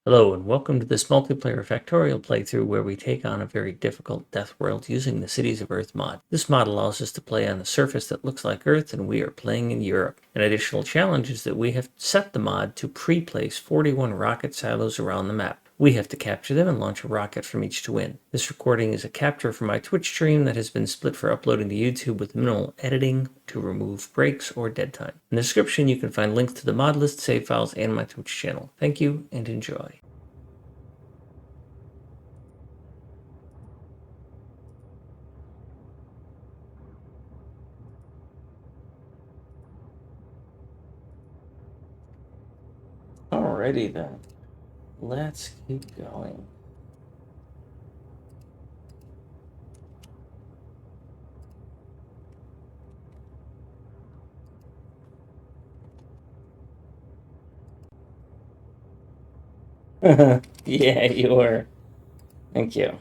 Hello and welcome to this multiplayer factorial playthrough where we take on a very difficult DeathWorld using the Cities of Earth mod. This mod allows us to play on a surface that looks like Earth and we are playing in Europe. An additional challenge is that we have set the mod to pre-place 41 rocket silos around the map. We have to capture them and launch a rocket from each to win. This recording is a capture from my Twitch stream that has been split for uploading to YouTube with minimal editing to remove breaks or dead time. In the description you can find links to the mod list, save files, and my Twitch channel. Thank you and enjoy. Alrighty then, let's keep going. Yeah, you were. Thank you.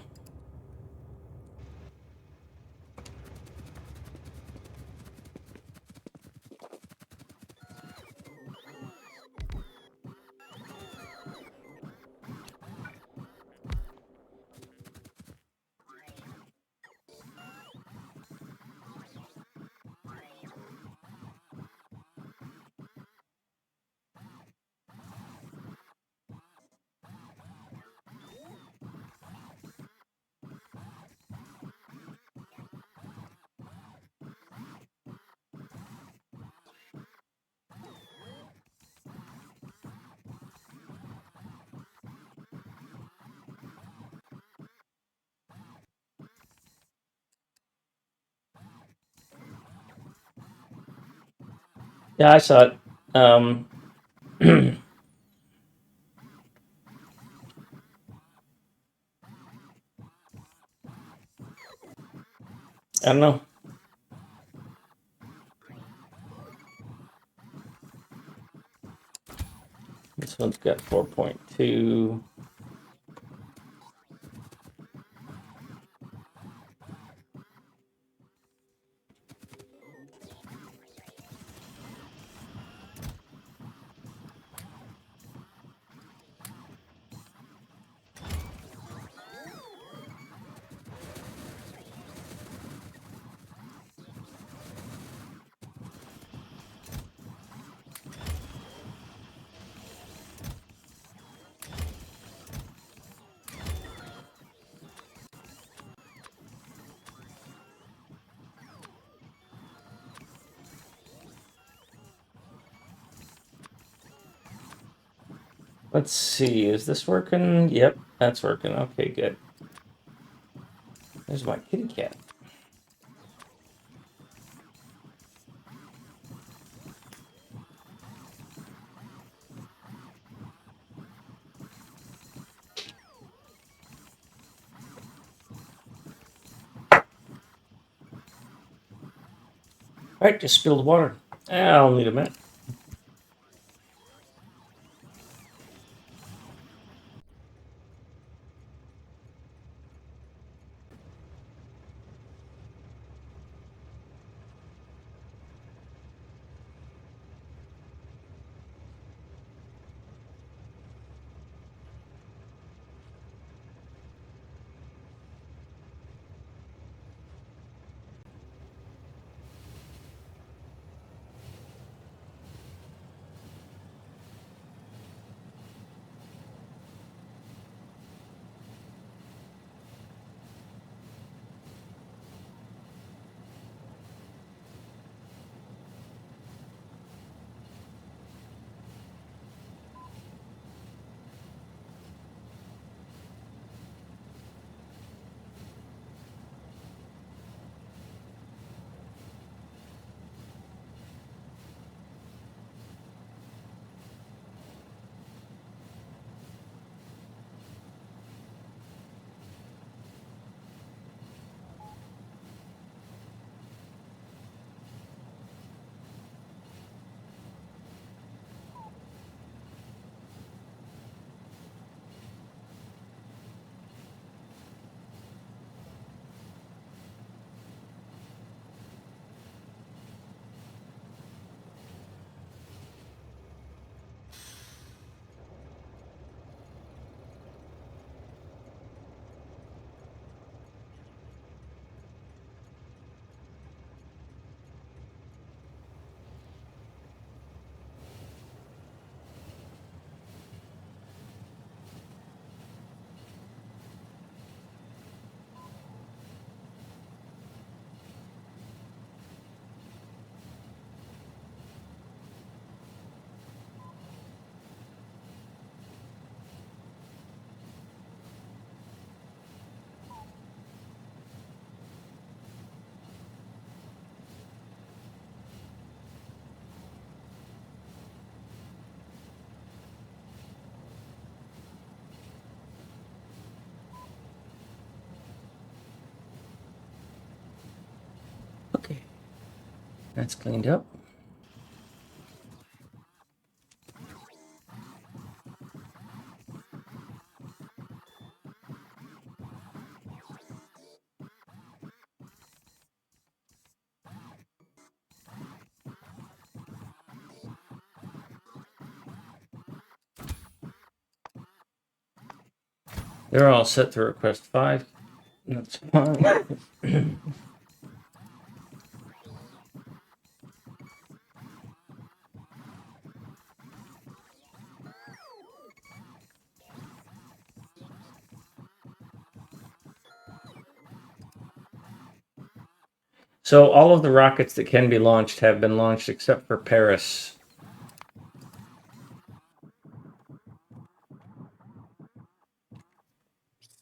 Yeah, I saw it. I don't know. This one's got 4.2. Let's see, is this working? Yep, that's working. Okay, good. There's my kitty cat. Alright, just spilled water. I'll need a minute. That's cleaned up. They're all set to request 5. That's fine. So all of the rockets that can be launched have been launched except for Paris.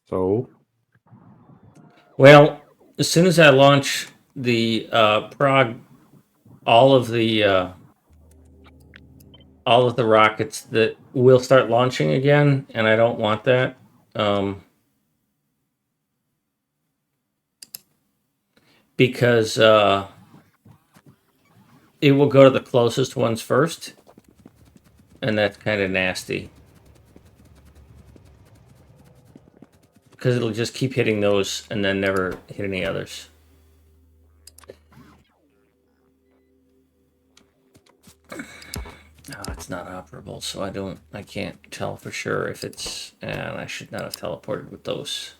So Well, as soon as I launch the Prague, all of the rockets that will start launching again, and I don't want that. Because it will go to the closest ones first, and that's kind of nasty. Because it'll just keep hitting those and then never hit any others. Oh, it's not operable, so I can't tell for sure if it's, and I should not have teleported with those.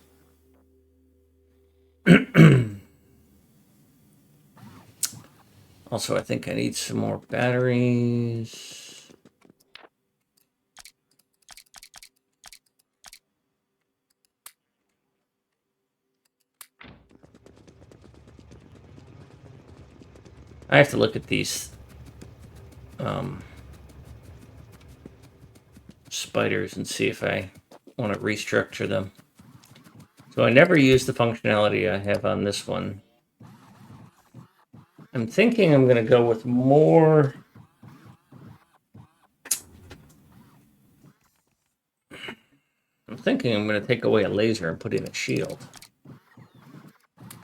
Also, I think I need some more batteries. I have to look at these spiders and see if I want to restructure them. So I never use the functionality I have on this one. I'm thinking I'm going to go with more. I'm thinking I'm going to take away a laser and put in a shield.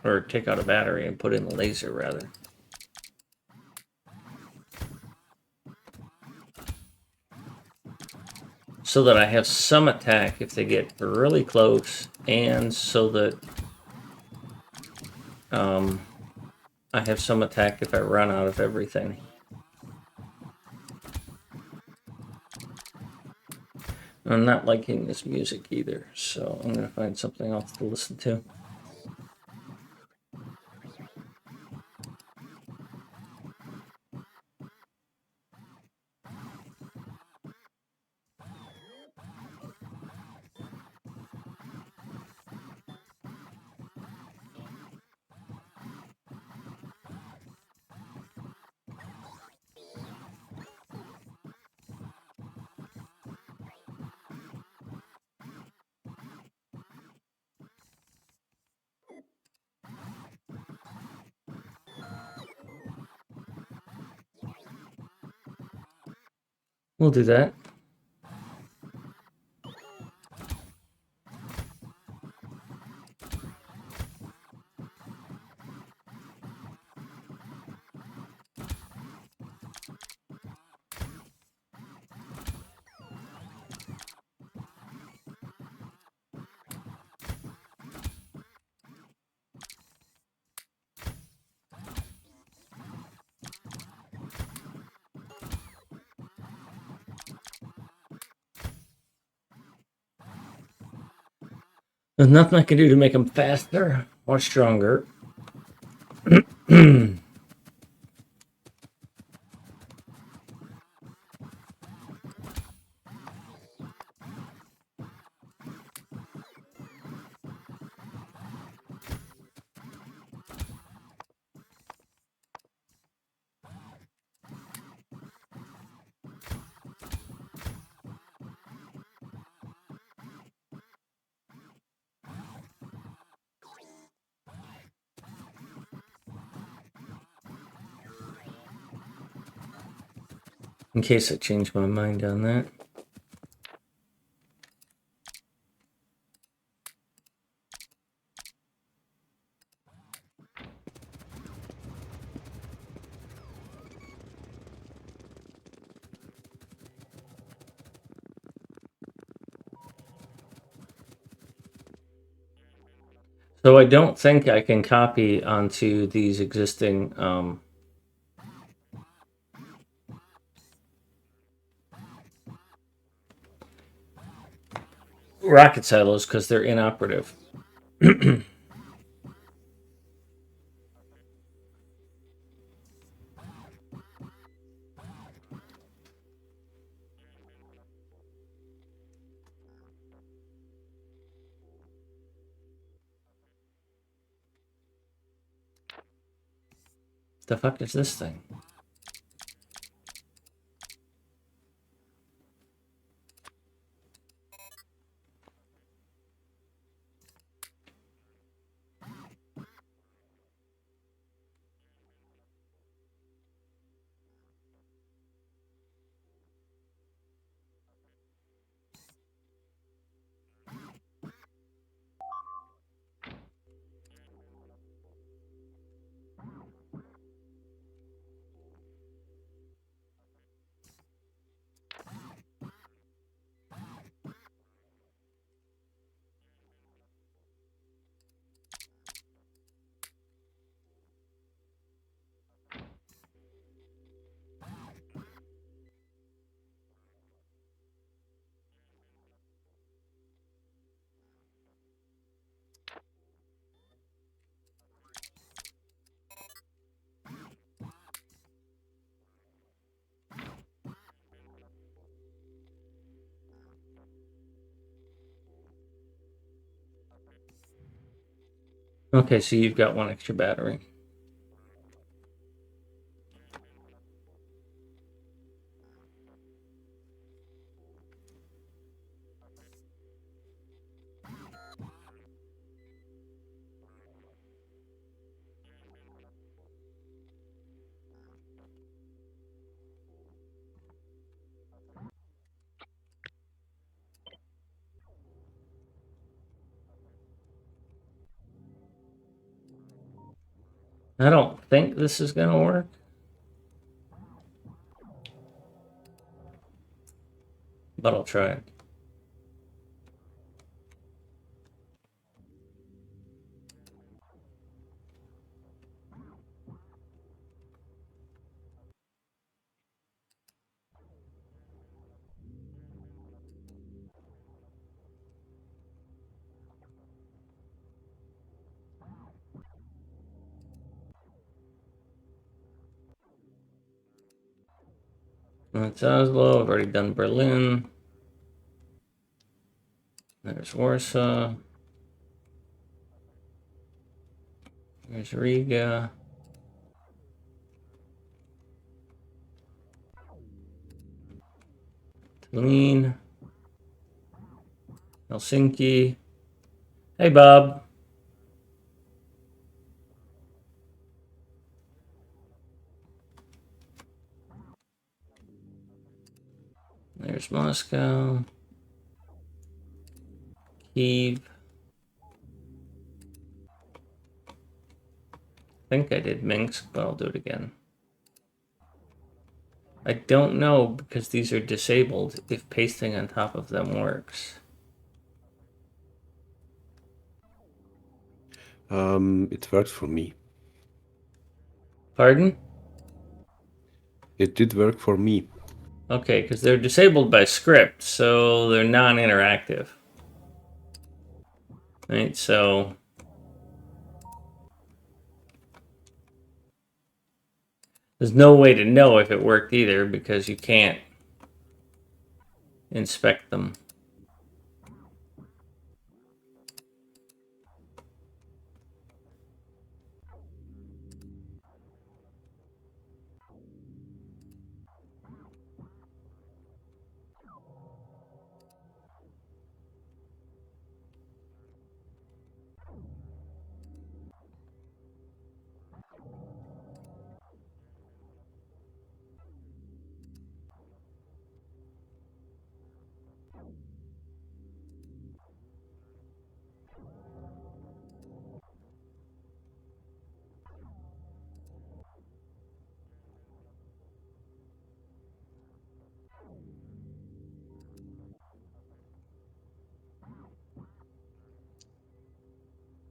Or take out a battery and put in a laser, rather. So that I have some attack if they get really close, and so that I have some attack if I run out of everything. I'm not liking this music either, so I'm going to find something else to listen to. We'll do that. There's nothing I can do to make them faster or stronger. In case I change my mind on that. So I don't think I can copy onto these existing rocket silos because they're inoperative. The fuck is this thing? Okay, so you've got one extra battery. I don't think this is going to work, but I'll try it. That's Oslo. I've already done Berlin. There's Warsaw. There's Riga. Tallinn. Helsinki. Hey, Bob. There's Moscow. Kyiv. I think I did Minsk, but I'll do it again. I don't know because these are disabled if pasting on top of them works. It worked for me. Pardon? It did work for me. Okay, because they're disabled by script, so they're non-interactive. Right, so there's no way to know if it worked either because you can't inspect them.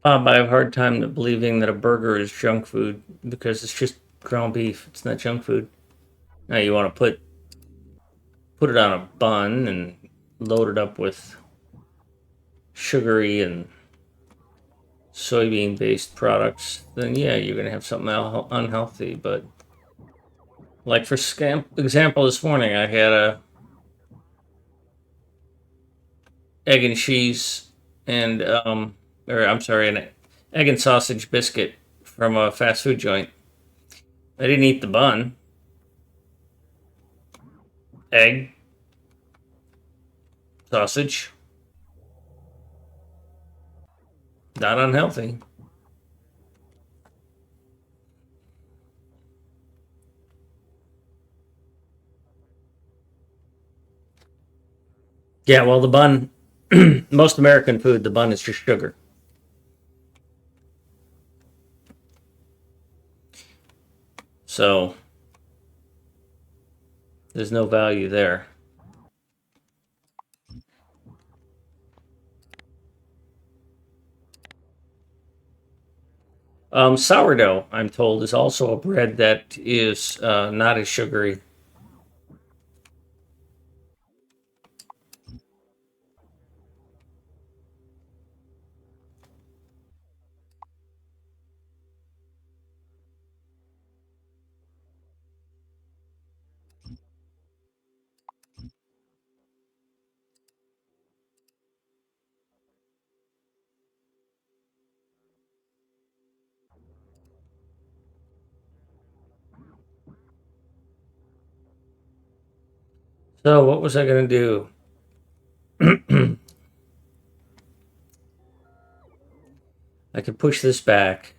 Bob, I have a hard time believing that a burger is junk food because it's just ground beef. It's not junk food. Now you want to put it on a bun and load it up with sugary and soybean based products, then yeah, you're gonna have something unhealthy. But like for example, this morning I had a egg and cheese and or I'm sorry, an egg and sausage biscuit from a fast food joint. I didn't eat the bun. Egg, sausage, not unhealthy. Yeah, well, the bun, most American food, the bun is just sugar. So there's no value there. Sourdough, I'm told, is also a bread that is not as sugary. So what was I going to do? I could push this back.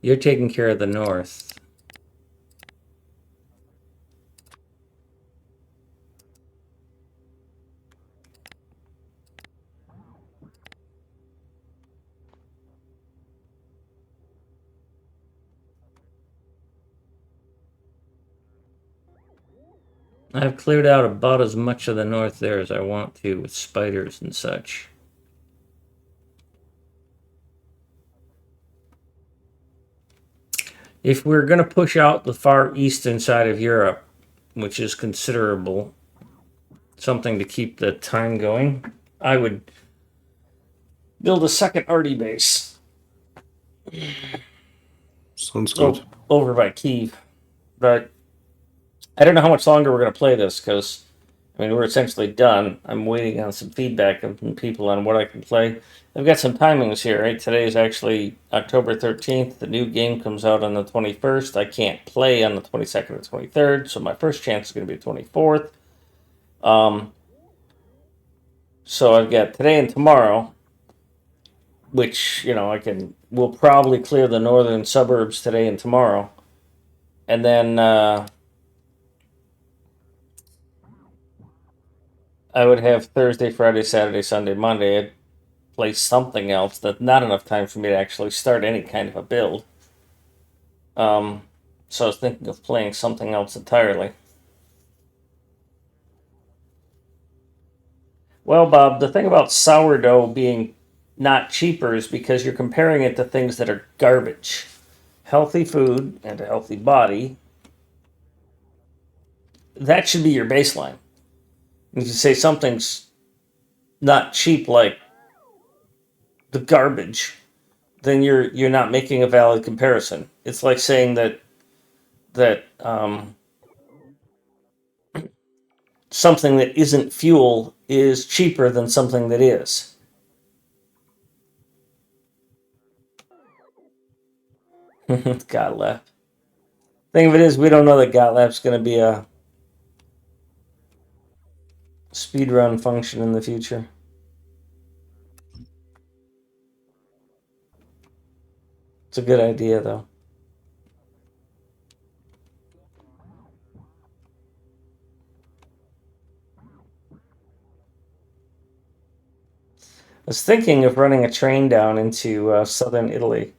You're taking care of the north. I've cleared out about as much of the north there as I want to with spiders and such. If we're going to push out the far eastern side of Europe, which is considerable, something to keep the time going, I would build a second arty base. Sounds good. Over by Kiev. But I don't know how much longer we're going to play this because, I mean, we're essentially done. I'm waiting on some feedback from people on what I can play. I've got some timings here, right? Today is actually October 13th. The new game comes out on the 21st. I can't play on the 22nd or 23rd, so my first chance is going to be the 24th. Um, so I've got today and tomorrow, which, we'll probably clear the northern suburbs today and tomorrow. And then I would have Thursday, Friday, Saturday, Sunday, Monday. I'd play something else. That's not enough time for me to actually start any kind of a build. Um, so I was thinking of playing something else entirely. Well, Bob, the thing about sourdough being not cheaper is because you're comparing it to things that are garbage. Healthy food and a healthy body, that should be your baseline. If you say something's not cheap like the garbage, then you're not making a valid comparison. It's like saying that something that isn't fuel is cheaper than something that is. Gotlap. Thing of it is, we don't know that Gotlap's going to be a speedrun function in the future. It's a good idea, though. I was thinking of running a train down into southern Italy.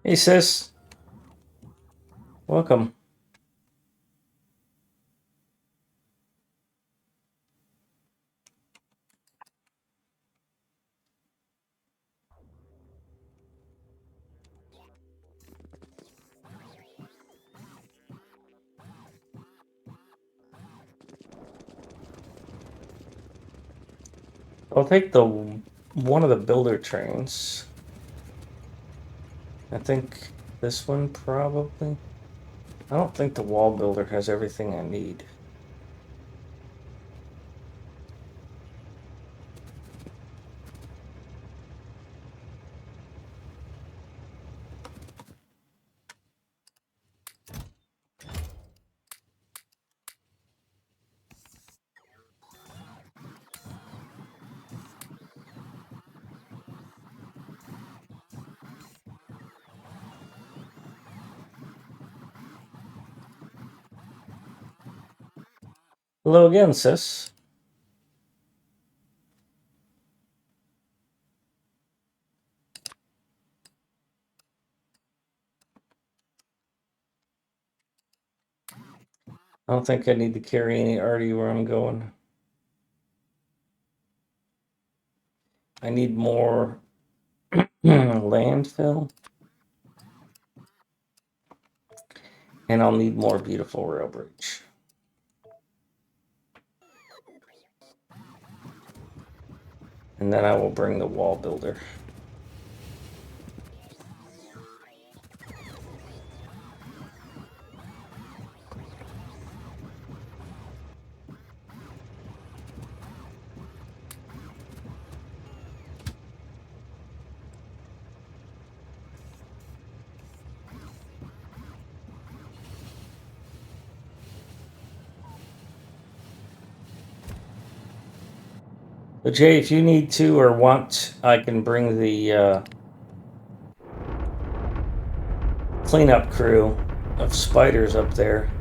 Hey, sis. Welcome. I'll take the one of the builder trains. I think this one probably. I don't think the wall builder has everything I need. Hello again, sis. I don't think I need to carry any arty where I'm going. I need more landfill. And I'll need more beautiful rail bridge. And then I will bring the wall builder. But Jay, if you need to or want, I can bring the cleanup crew of spiders up there.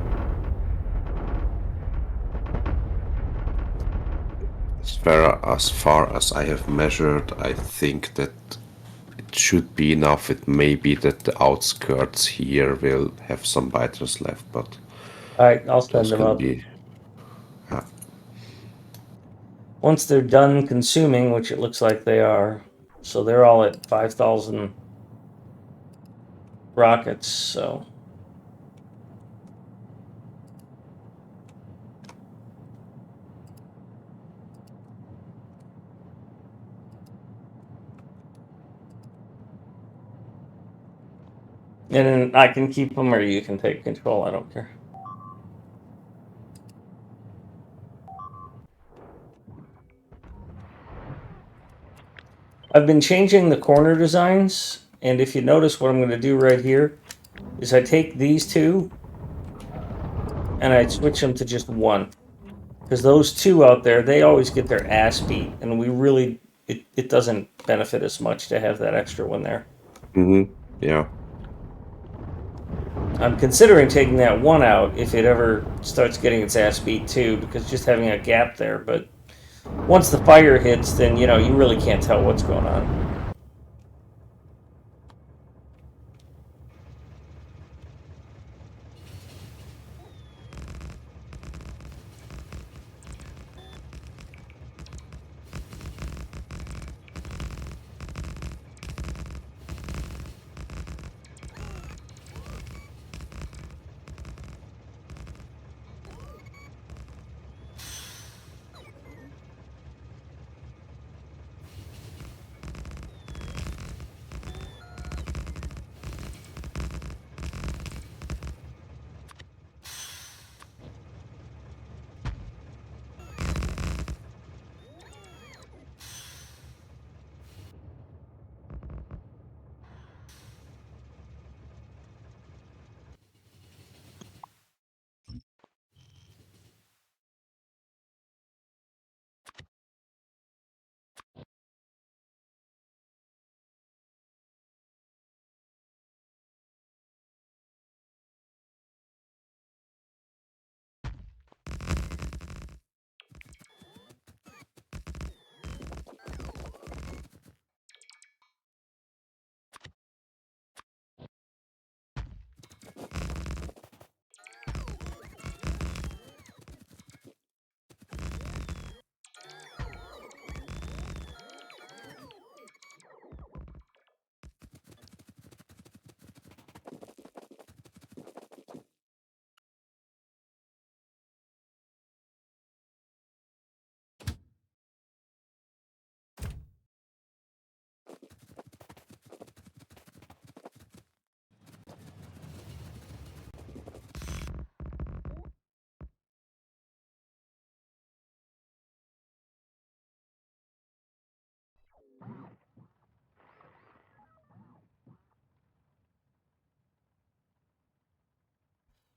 As far as I have measured, I think that it should be enough. It may be that the outskirts here will have some biters left, but All right, I'll send those them can up. be. Once they're done consuming, which it looks like they are, so they're all at 5,000 rockets, so. And then I can keep them or you can take control, I don't care. I've been changing the corner designs, and if you notice what I'm going to do right here is I take these two and I switch them to just one. Because those two out there, they always get their ass beat, and we really, it doesn't benefit us much to have that extra one there. Yeah. I'm considering taking that one out if it ever starts getting its ass beat too, because just having a gap there, but once the fire hits, then, you really can't tell what's going on.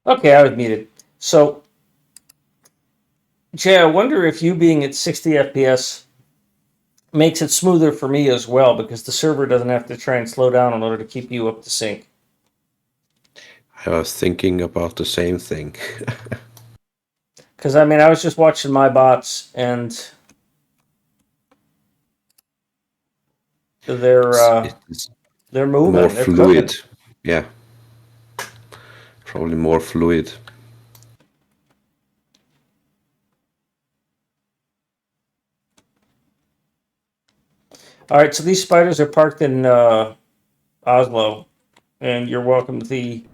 Okay, I was muted. So, Jay, I wonder if you being at 60 FPS makes it smoother for me as well, because the server doesn't have to try and slow down in order to keep you up to sync. I was thinking about the same thing. Because I mean, I was just watching my bots, and they're It's they're more moving, they're fluid. cooking. Yeah, probably more fluid. All right, so these spiders are parked in Oslo, and you're welcome to the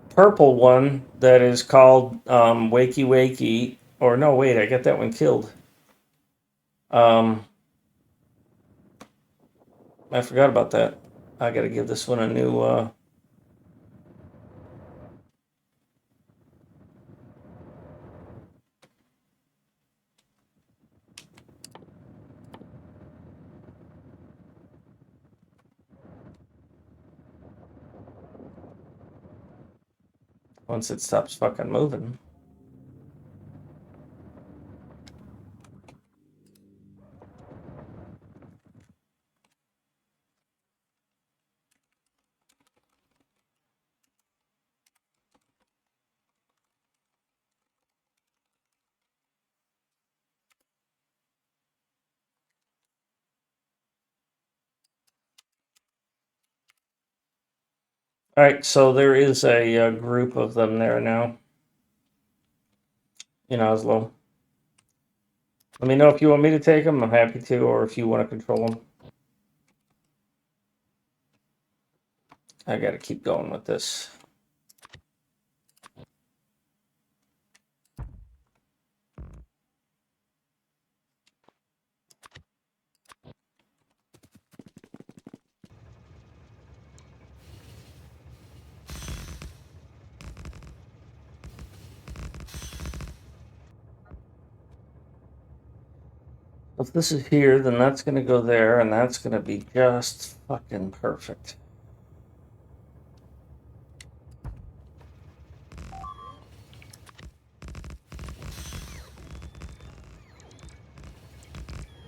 purple one that is called Wakey Wakey. Or no, wait, I got that one killed. Um, I forgot about that. I got to give this one a new. Once it stops fucking moving. All right, so there is a group of them there now in Oslo. Let me know if you want me to take them. I'm happy to, or if you want to control them. I got to keep going with this. If this is here, then that's going to go there, and that's going to be just fucking perfect.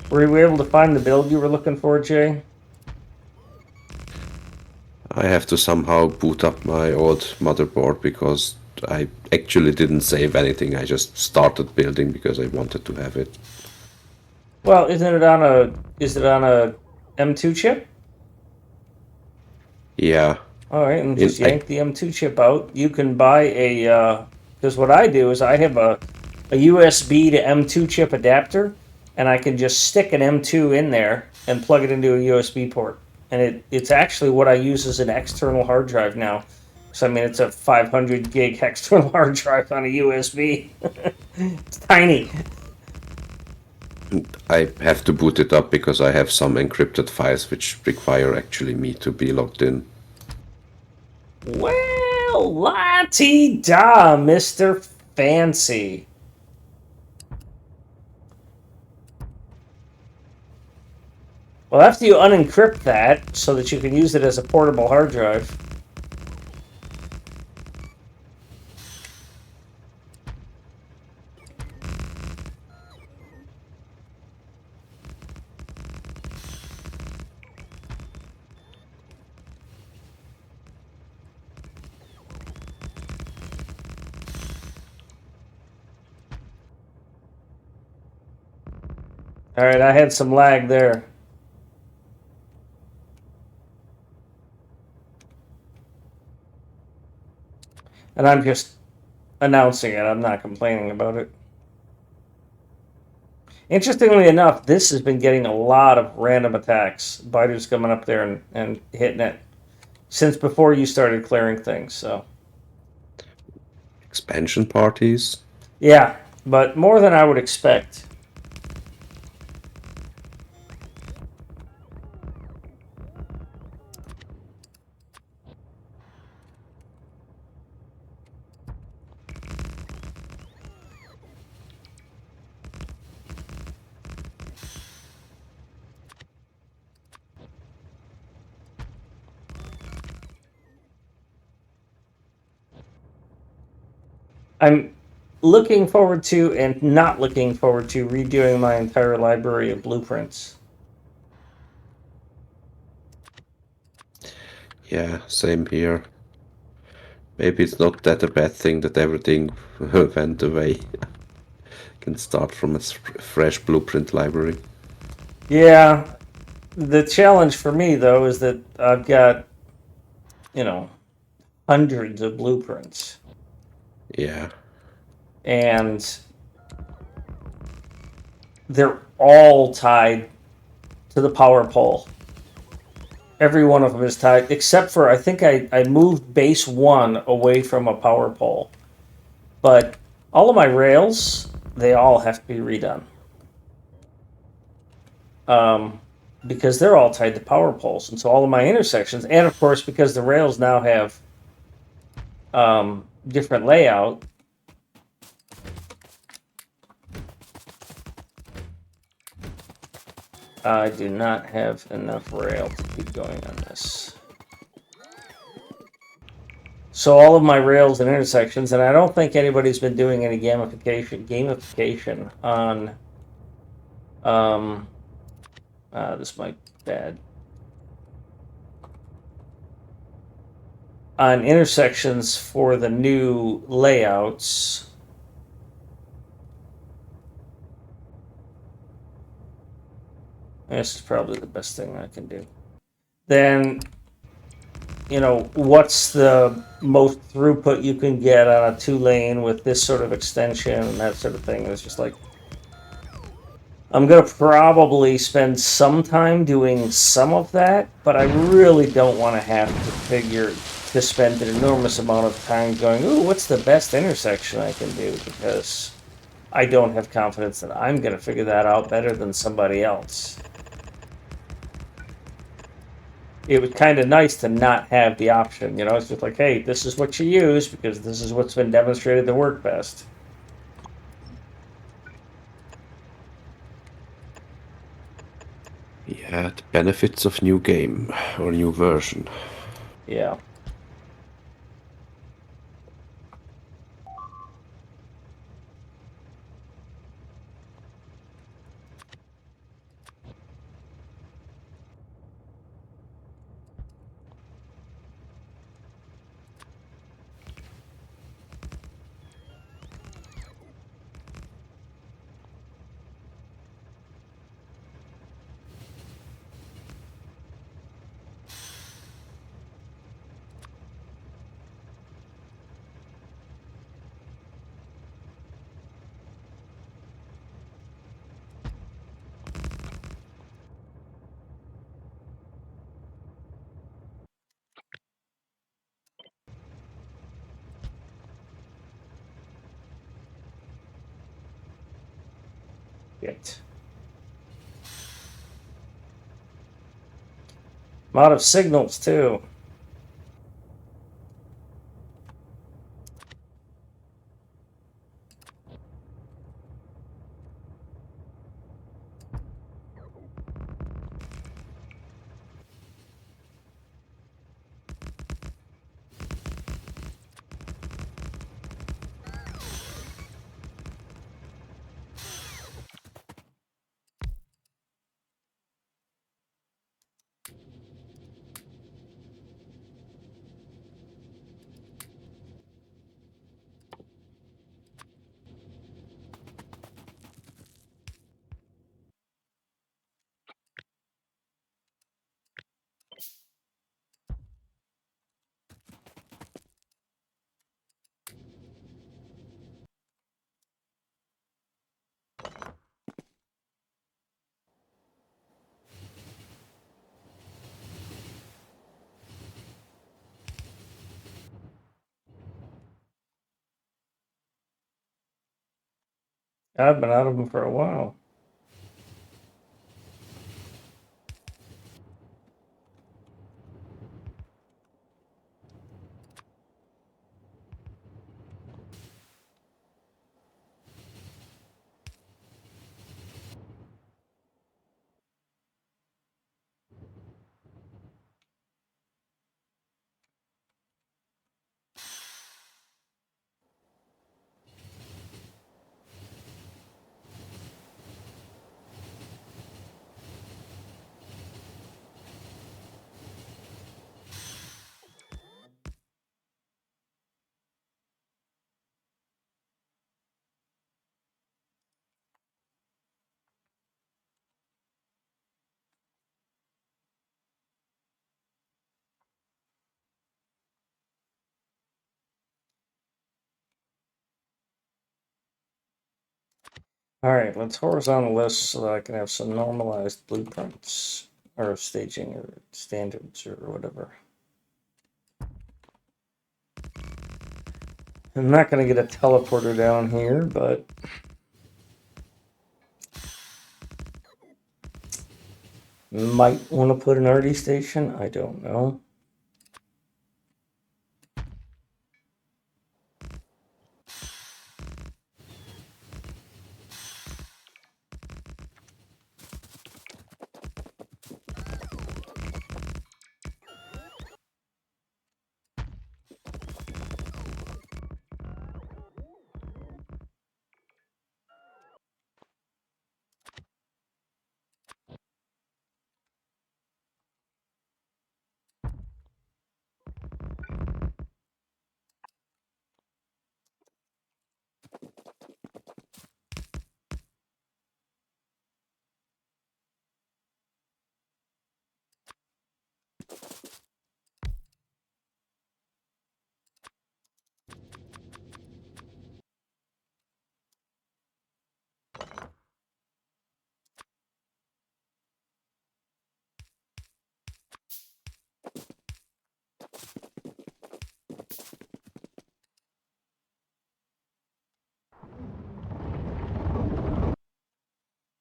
Were you able to find the build you were looking for, Jay? I have to somehow boot up my old motherboard because I actually didn't save anything. I just started building because I wanted to have it. Well, isn't it on a? Is it on a M2 chip? Yeah, All right, and in just I yank the M2 chip out. You can buy a. Because what I do is I have a USB to M2 chip adapter, and I can just stick an M2 in there and plug it into a USB port. And it's actually what I use as an external hard drive now. So I mean, it's a 500 gig external hard drive on a USB. It's tiny. I have to boot it up because I have some encrypted files which require actually me to be logged in. Well, la-ti-da, Mr. Fancy. Well, after you unencrypt that so that you can use it as a portable hard drive. All right, I had some lag there. And I'm just announcing it. I'm not complaining about it. Interestingly enough, this has been getting a lot of random attacks. Baidu's coming up there and hitting it since before you started clearing things. So, Expansion parties? yeah, but more than I would expect. I'm looking forward to and not looking forward to redoing my entire library of blueprints. Yeah, same here. Maybe it's not that a bad thing that everything went away. Can start from a fresh blueprint library. Yeah, the challenge for me though is that I've got, you know, hundreds of blueprints, Yeah. and they're all tied to the power pole. Every one of them is tied, except for I think I moved base one away from a power pole. But all of my rails, they all have to be redone. Um, because they're all tied to power poles. And so all of my intersections, and of course, because the rails now have different layout, I do not have enough rail to keep going on this. So all of my rails and intersections, and I don't think anybody's been doing any gamification on this might be bad. On intersections for the new layouts. This is probably the best thing I can do. Then, what's the most throughput you can get on a 2-lane with this sort of extension and that sort of thing? It's just like, I'm going to probably spend some time doing some of that, but I really don't want to have to spend an enormous amount of time going, ooh, what's the best intersection I can do? Because I don't have confidence that I'm going to figure that out better than somebody else. It was kind of nice to not have the option, it's just like, hey, this is what you use because this is what's been demonstrated to work best. Yeah, the benefits of new game or new version. Yeah. It. A lot of signals too. I've been out of them for a while. Alright, let's horizontal this so that I can have some normalized blueprints, or staging, or standards, or whatever. I'm not going to get a teleporter down here, but might want to put an RD station. I don't know.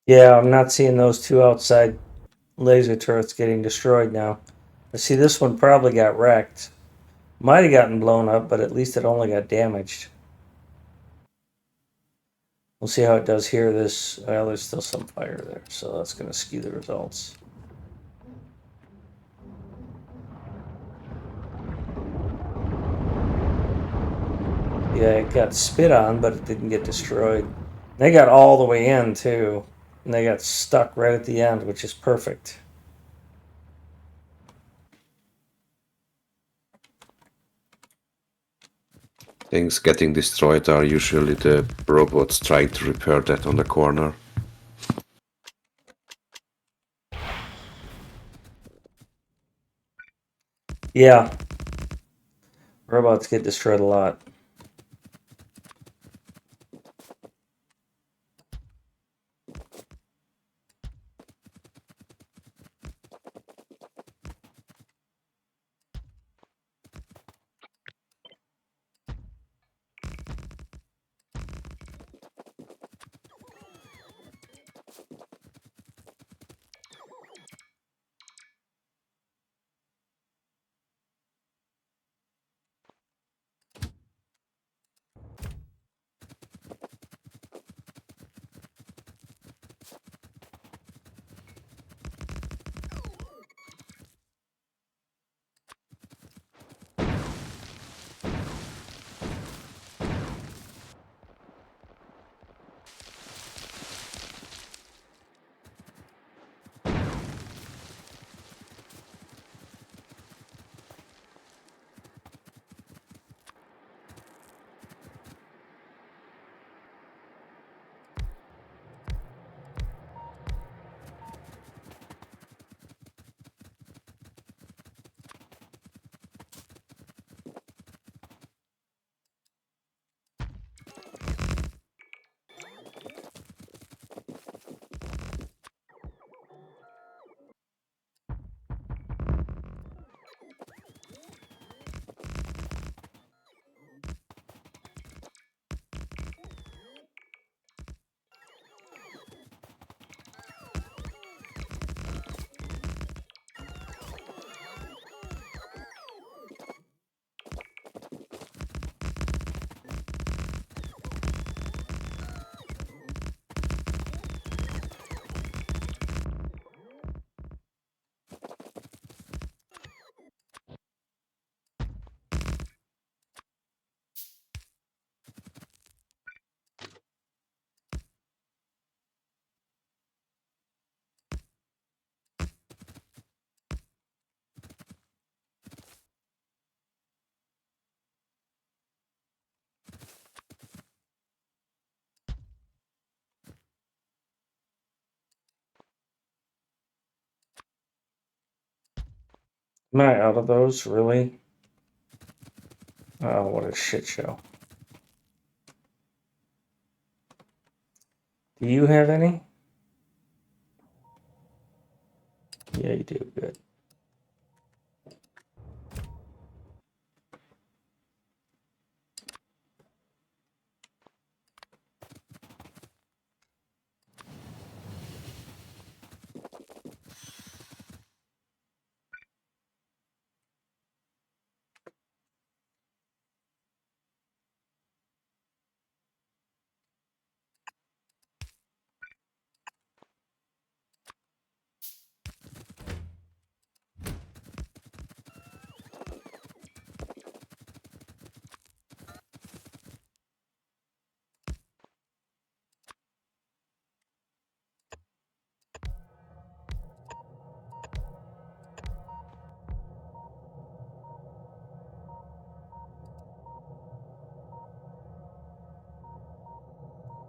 Yeah, I'm not seeing those two outside laser turrets getting destroyed now. I see this one probably got wrecked. Might have gotten blown up, but at least it only got damaged. We'll see how it does here. Well, there's still some fire there, so that's going to skew the results. Yeah, it got spit on, but it didn't get destroyed. They got all the way in, too. And they got stuck right at the end, which is perfect. Things getting destroyed are usually the robots trying to repair that on the corner. Yeah. Robots get destroyed a lot. Am I out of those, really? Oh, what a shit show. Do you have any? Yeah, you do. Good.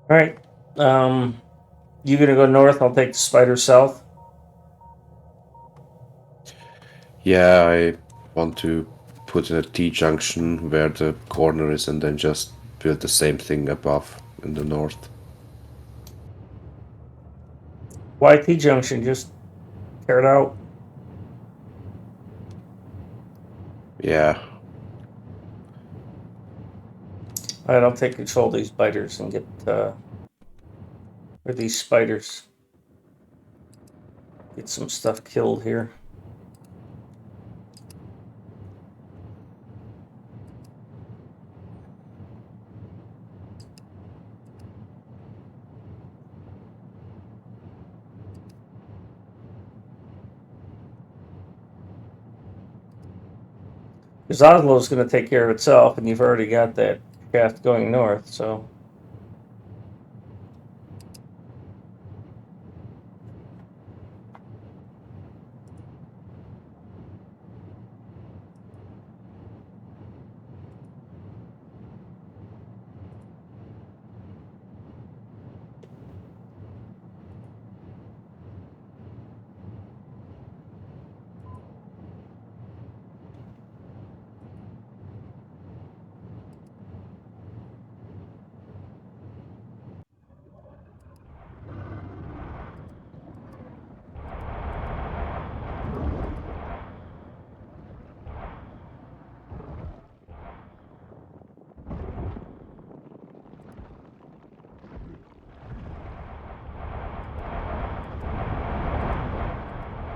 All right. You gonna go north? I'll take the spider south. Yeah, I want to put in a T-junction where the corner is and then just build the same thing above in the north. Why T junction? Just tear it out. Yeah. All right, I'll take control of these spiders and get or these spiders. Get some stuff killed here. Because Oslo's going to take care of itself, and you've already got that shaft going north, so.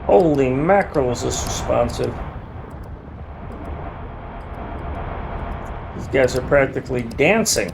Holy mackerel, is this responsive? These guys are practically dancing.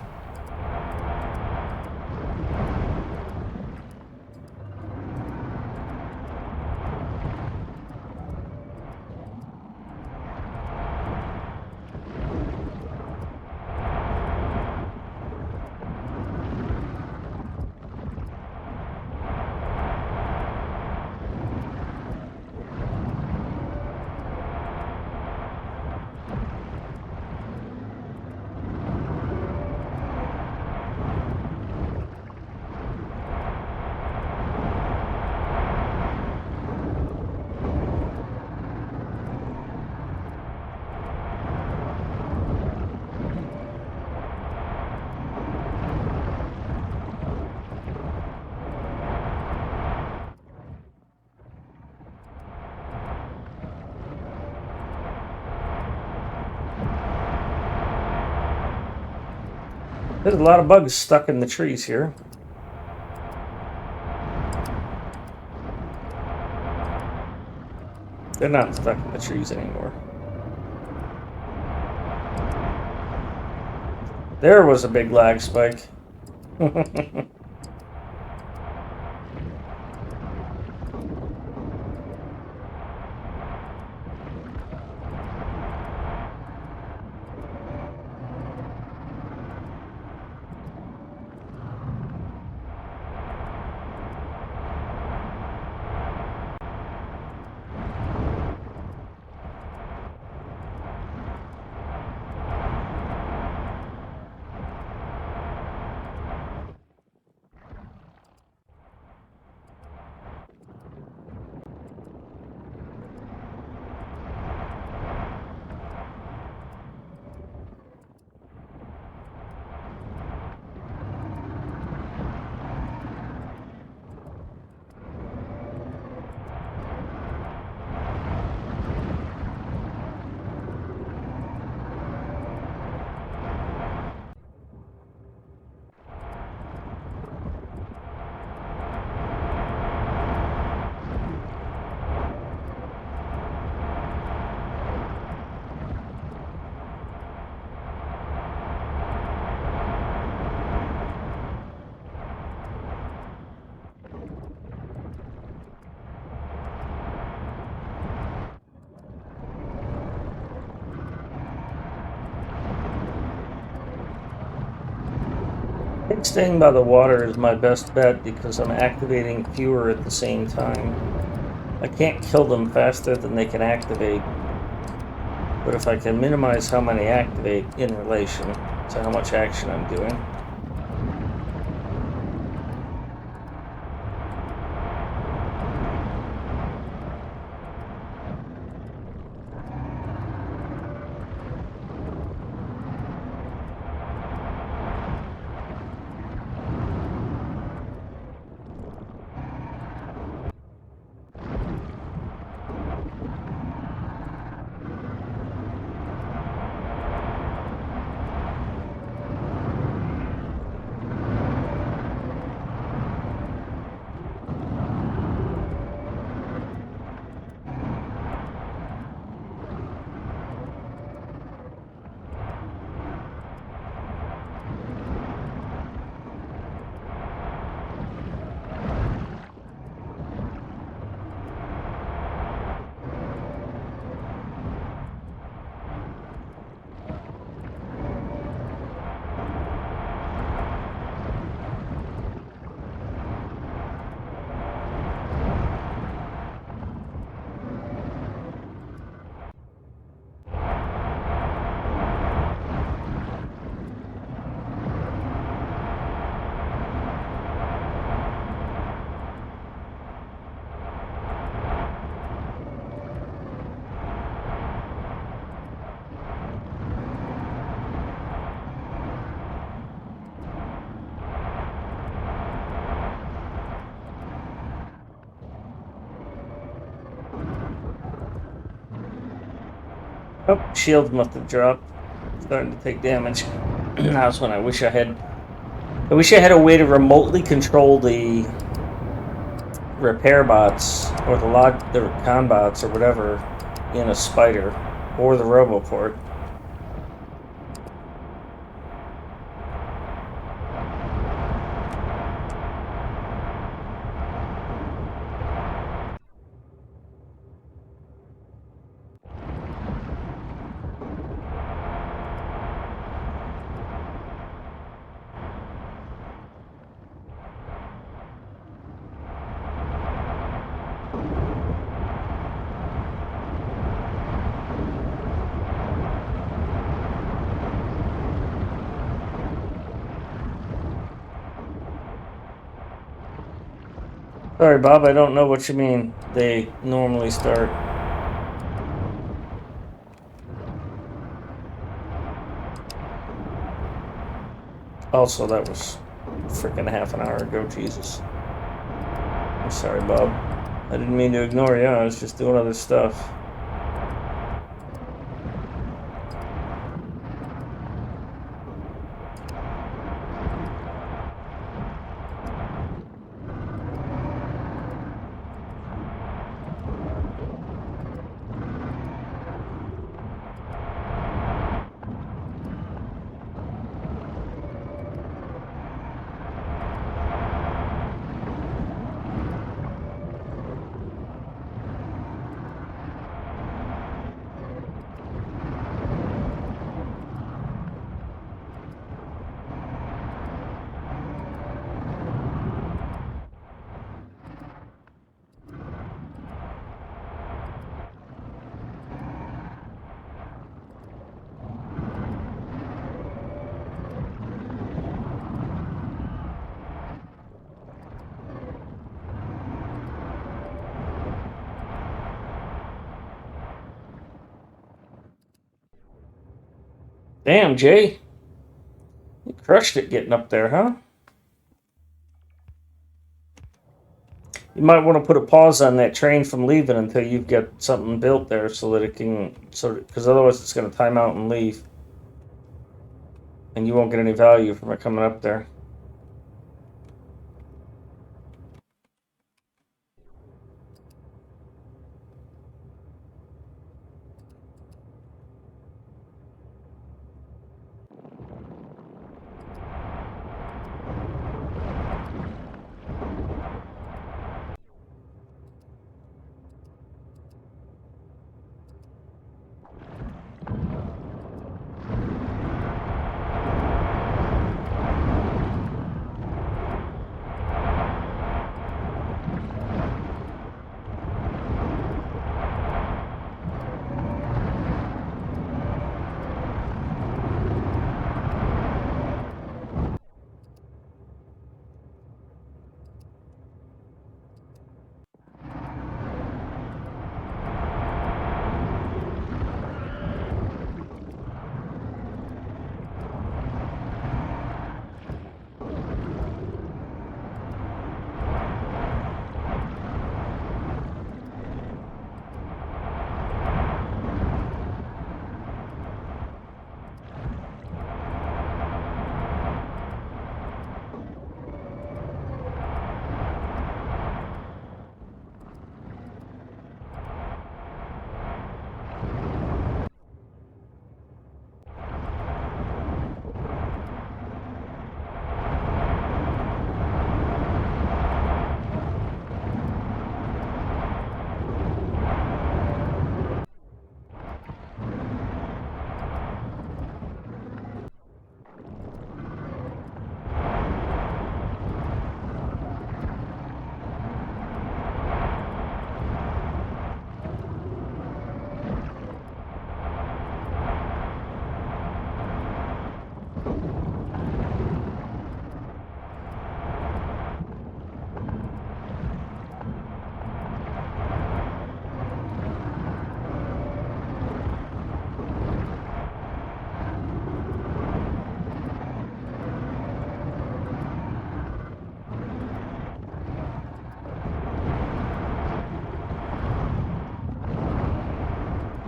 There's a lot of bugs stuck in the trees here. They're not stuck in the trees anymore. There was a big lag spike. I think staying by the water is my best bet because I'm activating fewer at the same time. I can't kill them faster than they can activate, but if I can minimize how many activate in relation to how much action I'm doing. Oh, shields must have dropped. Starting to take damage. That's when I wish I had. I wish I had a way to remotely control the repair bots or the con bots or whatever in a spider or the roboport. Sorry, Bob, I don't know what you mean. They normally start. Also, that was freaking half an hour ago, Jesus. I'm sorry, Bob. I didn't mean to ignore you, I was just doing other stuff. Damn, Jay. You crushed it getting up there, huh? You might want to put a pause on that train from leaving until you've got something built there so that it can, because otherwise it's going to time out and leave. And you won't get any value from it coming up there.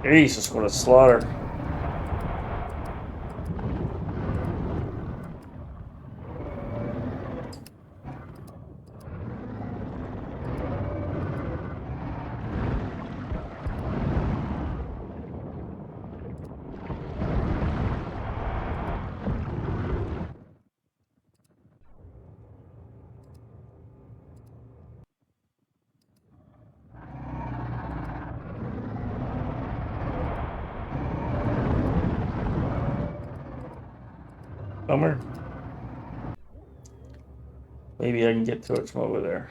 Jesus, what a slaughter. Bummer. Maybe I can get to it from over there.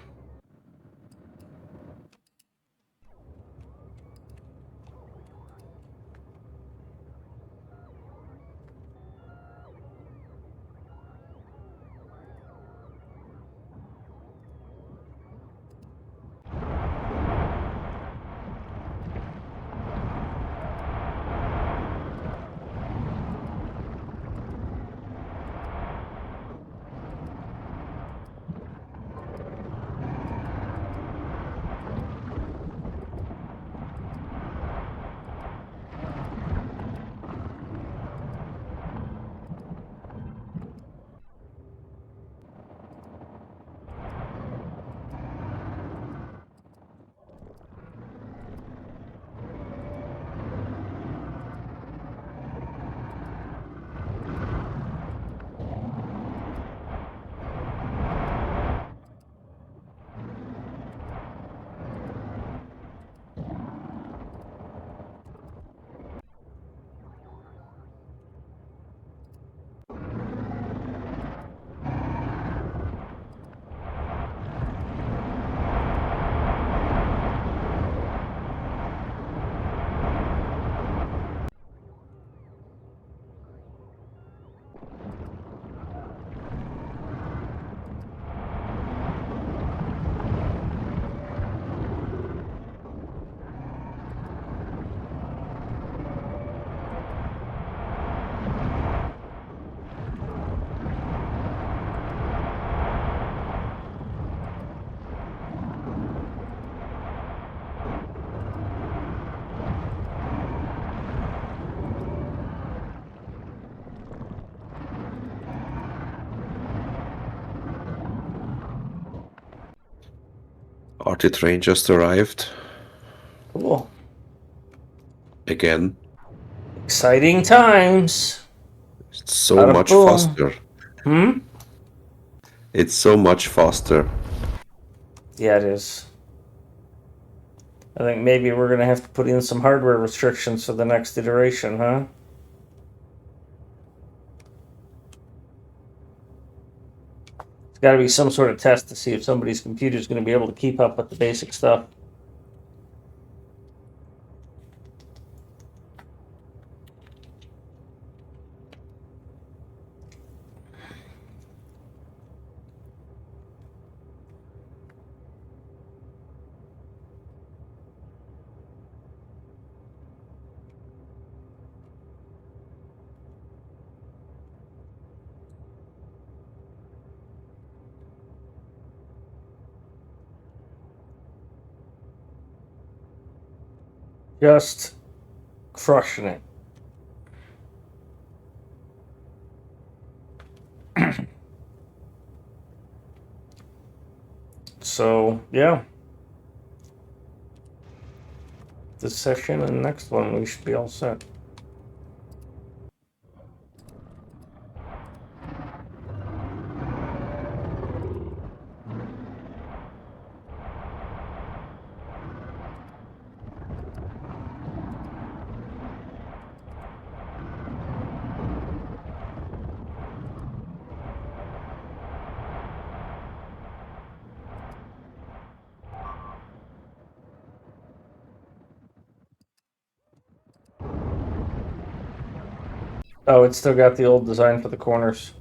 Arty train just arrived. Cool. Again. Exciting times. It's so Bada much boom. faster. Hmm? It's so much faster. Yeah, it is. I think maybe we're going to have to put in some hardware restrictions for the next iteration, huh? It's got to be some sort of test to see if somebody's computer is going to be able to keep up with the basic stuff. Just crushing it. So, yeah. This session and the next one, we should be all set. Oh, it's still got the old design for the corners.